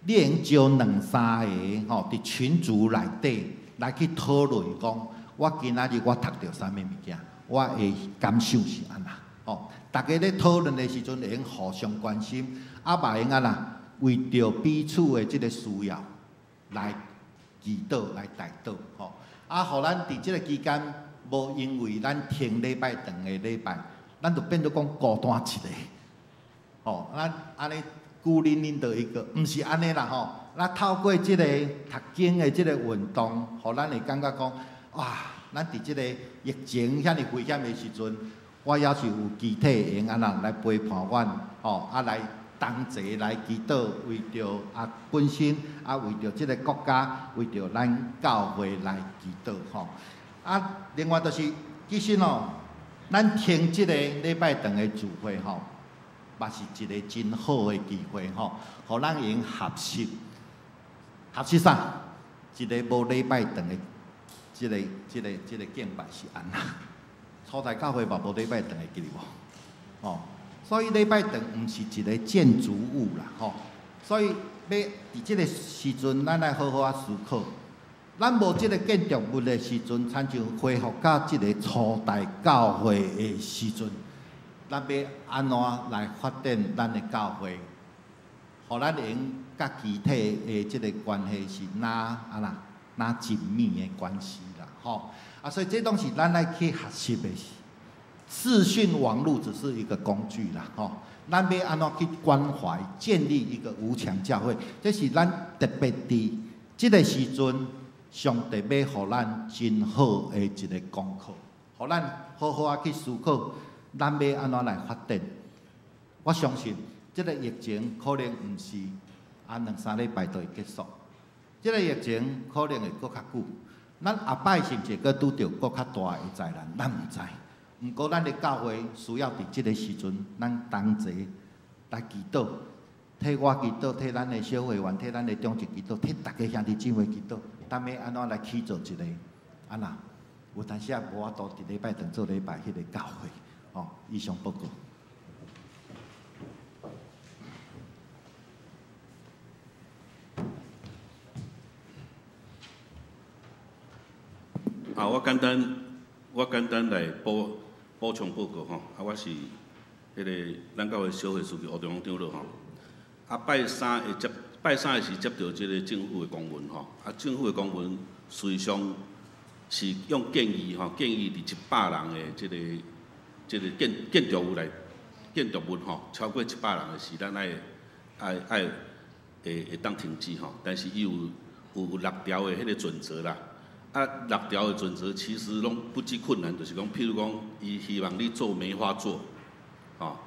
你用招2、3个吼，伫群组内底来去讨论讲，我今仔日我读到啥物物件，我的感受是安那吼。大家咧讨论的时阵，会用互相关心，嘛用安那为着彼此的即个需要来祈祷来代祷吼。互咱伫即个期间，无因为咱停礼拜长的礼拜，咱就变做讲孤单一个吼。咱安尼。孤零零的一个，毋是安尼啦吼。咱透过即个读经的即个运动，互咱会感觉讲，哇，咱伫即个疫情遐尼危险的时阵，我也是有具体用安那来陪伴阮，吼，来同齐来祈祷，为着本身，为着即个国家，为着咱教会来祈祷吼。另外就是其实咱听即个礼拜长的聚会吼。嘛是一个真好的机会吼，互咱用合适啥？一个无礼拜长的，即个敬拜是安那？初代教会嘛无礼拜长的记哩无？吼，所以礼拜长毋是一个建筑物啦吼，所以要伫即个时阵，咱来好好思考。咱无即个建筑物的时阵，亲像恢复到即个初代教会的时阵。咱要安怎来发展咱的教会？互咱用甲其他的即个关系是哪紧密的关系啦，吼！所以这东西咱来去学习的是，视讯网络只是一个工具啦，吼！咱要安怎去关怀、建立一个无墙教会？这是咱特别伫即个时阵，上帝要互咱真好的一个功课，互咱好好去思考。咱要安怎来发展？我相信，即个疫情可能毋是2、3礼拜就会结束，即个疫情可能会搁较久。咱后摆是毋是搁拄着搁较大的灾难？咱毋知。毋过，咱的教会需要伫即个时阵，咱同齐来祈祷，替我祈祷，替咱的小会员，替咱的中职祈祷，替大家兄弟姊妹祈祷，咱要安怎来起造一个啊那？有当时也无法度伫礼拜堂做礼拜，迄个教会哦，以上报告。啊，我简单来补充报告吼。啊，我是迄个咱教会小会书记吴中央长老吼。啊，拜三的是接到即个政府的公文吼。啊，政府的公文实际上是用建议吼，建议伫100人的即个建筑物吼，超过100人的是咱爱会当停止吼。但是伊有6条的迄个准则啦。啊，6条的准则其实拢不计困难，就是讲，譬如讲，伊希望你做梅花座，吼，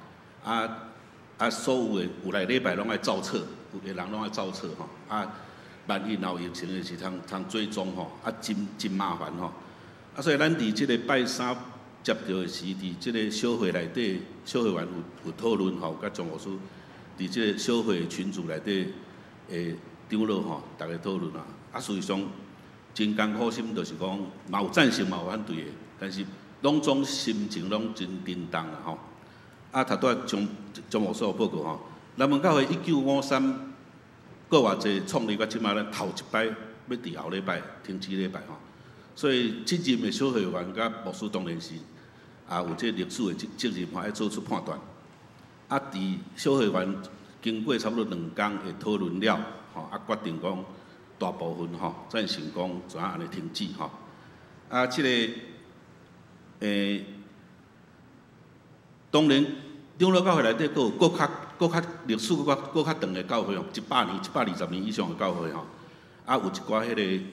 所有的有来礼拜拢爱照册，有的人拢爱照册吼，啊，万一有疫情的是通追踪吼，啊，真麻烦吼，啊，所以咱伫即个拜三接到的时，伫即个小会内底，小会员有讨论吼，甲总务处伫即个小会群组内底，长老吼，大家讨论啊，啊，事实上。真艰苦心，就是讲，嘛有赞成，嘛有反对的，但是拢总心情拢真沉重啊吼。啊，头拄仔从务所报告吼，咱们教会1953个偌济创立到即马，咱头一摆要伫后礼拜停止礼拜吼。所以即任的小会员甲牧师当然是有这历史的责任吼，要做出判断。啊，伫小会员经过差不多2天的讨论了，吼，啊决定讲。大部分吼赞成讲怎样安尼停止吼，啊，即个当然长老教会内底佫有佫较历史佫较长的教会吼，100年、120年以上的教会吼，啊有一寡迄个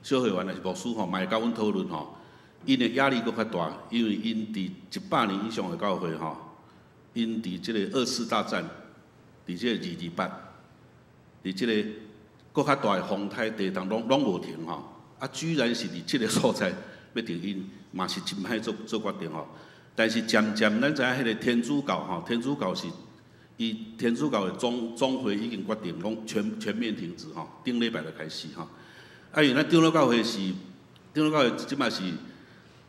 小会员也是牧师吼，嘛会甲阮讨论吼，因的压力佫较大，因为因伫100年以上的教会吼，因伫即个2次大战，伫即个228，伫即个。搁较大的风台地动拢无停吼，啊，居然是伫即个所在要停因，嘛是真歹做决定吼。但是渐渐咱知影迄个天主教吼，天主教是伊天主教的总会已经决定讲全面停止吼，顶礼拜就开始吼。啊，因为咱长老教会即摆是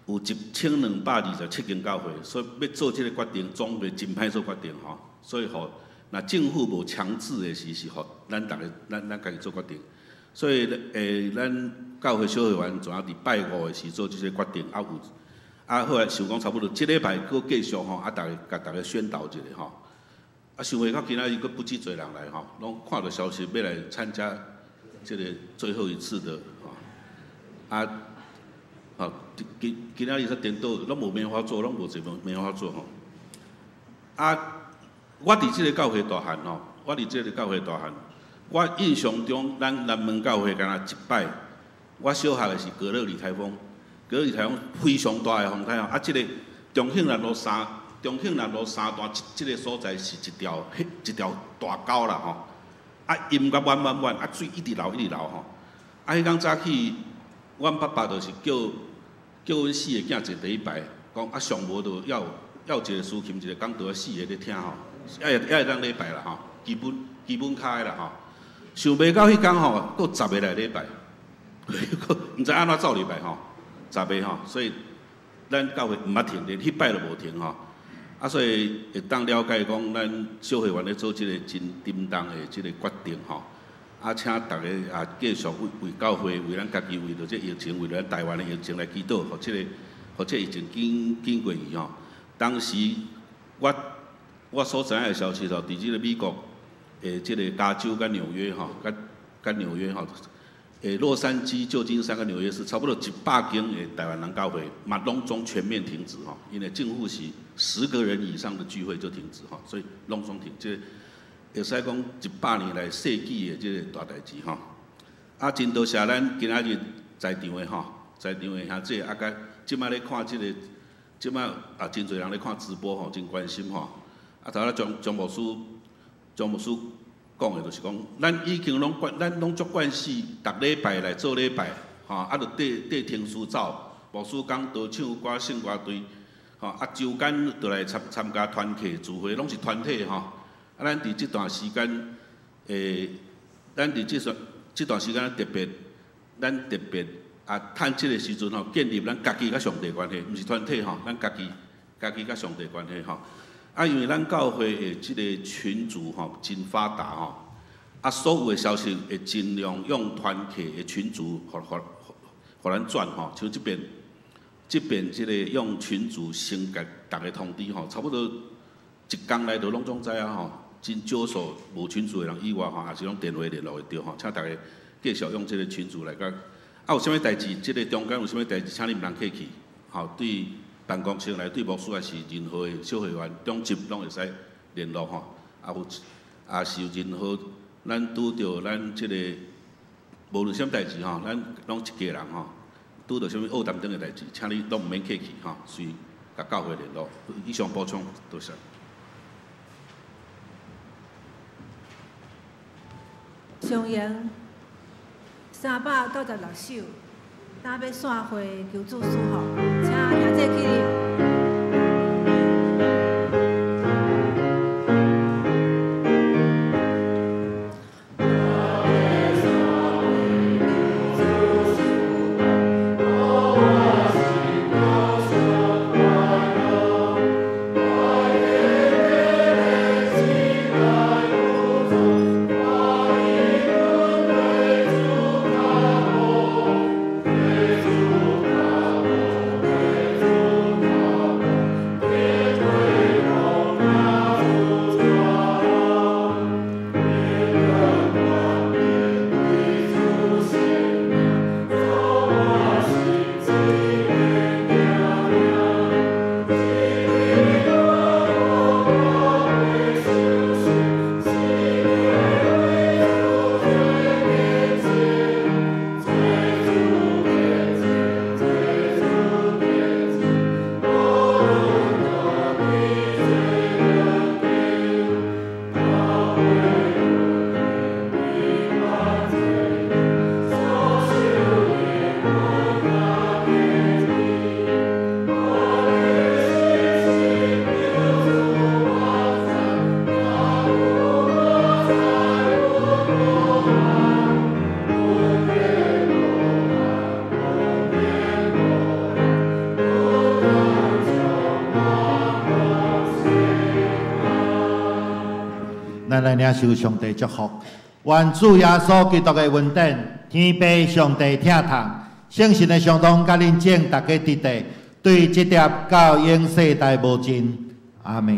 有1227间教会，所以要做即个决定，总会真歹做决定吼，所以吼。那政府无强制的时是互咱大家咱家己做决定，所以咱教会小会员怎样伫拜5的时做这些决定，后来想讲差不多即礼拜佫继续吼，啊，甲大家宣导一下吼，啊，想袂到今仔日佫不止侪人来吼，拢看到消息要来参加这个最后一次的今仔日说颠倒，拢无棉花做，拢无一棉花做吼，我伫即个教会大汉吼，我印象中，咱南门教会敢若一摆，我小学的是格勒里台风非常大的风台吼，啊，即个中兴南路三段即个所在是一条大沟啦吼，啊，淹甲满，啊，水一直流吼，啊，迄天早起，阮爸爸就是叫阮4个囝坐第一排，讲啊上无就要一个司琴一个讲道4个咧听吼。也会当礼拜啦吼，基本卡的啦吼。想袂到迄天吼，佫10个来礼拜，毋知安怎走礼拜吼，10个吼，所以咱教会毋捌停，连迄摆都无停吼。啊，所以会当了解讲，咱小会员咧做即个真沉重的即个决定吼。啊，请大家也继续为教会、为咱家己、为着这疫情、为着咱台湾的疫情来祈祷，互这疫情紧过去吼。当时我所知影的消息吼，伫即个美国，即个加州甲纽约吼，甲纽约吼，洛杉矶、旧金山甲纽约市差不多100间的台湾人教会，嘛拢总全面停止吼，因为政府是10个人以上的聚会就停止吼，所以拢总停。即会使讲100年来世纪的即个大代志吼。啊，真多谢咱今仔日在场的吼，在场的兄弟，啊，甲即摆咧看即个，即摆真侪人咧看直播吼，真关心吼。啊，头仔张牧师讲的，就是讲，咱已经咱拢足惯势，逐礼拜来做礼拜，吼，啊，就缀听书走，牧师讲道唱歌、圣歌队，吼，啊，周间就来参加团契聚会，拢是团体吼，啊，咱伫即段时间咱伫即段时间咱特别趁即个时阵吼，建立咱家己甲上帝关系，毋是团体吼，咱家己甲上帝关系吼。因为咱教会的即个群组吼真发达吼，所有的消息会尽量用团契的群组，互咱转吼。像即边即个用群组先甲大家通知吼，差不多一工内就拢总知啊吼。真少数无群组的人以外吼，也是用电话联络会到吼，请大家继续用即个群组来甲。有啥物代志？即个中间有啥物代志，请你毋通客气。吼，对办公室内对牧师也是任何的小会员、中级拢会使联络吼。也是有任何咱拄着咱即个无论啥物代志吼，咱拢一家人吼，拄着啥物恶担当的代志，请你都毋免客气吼，随甲教会联络。以上补充，多谢。上言396首，若要散会求主赐福，请行这起立。咱来领受上帝祝福，愿主耶稣基督的恩典、天父上帝疼痛、圣神的相通，甲恁众大家伫地，对这碟到永世代无尽。阿门。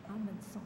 阿门颂。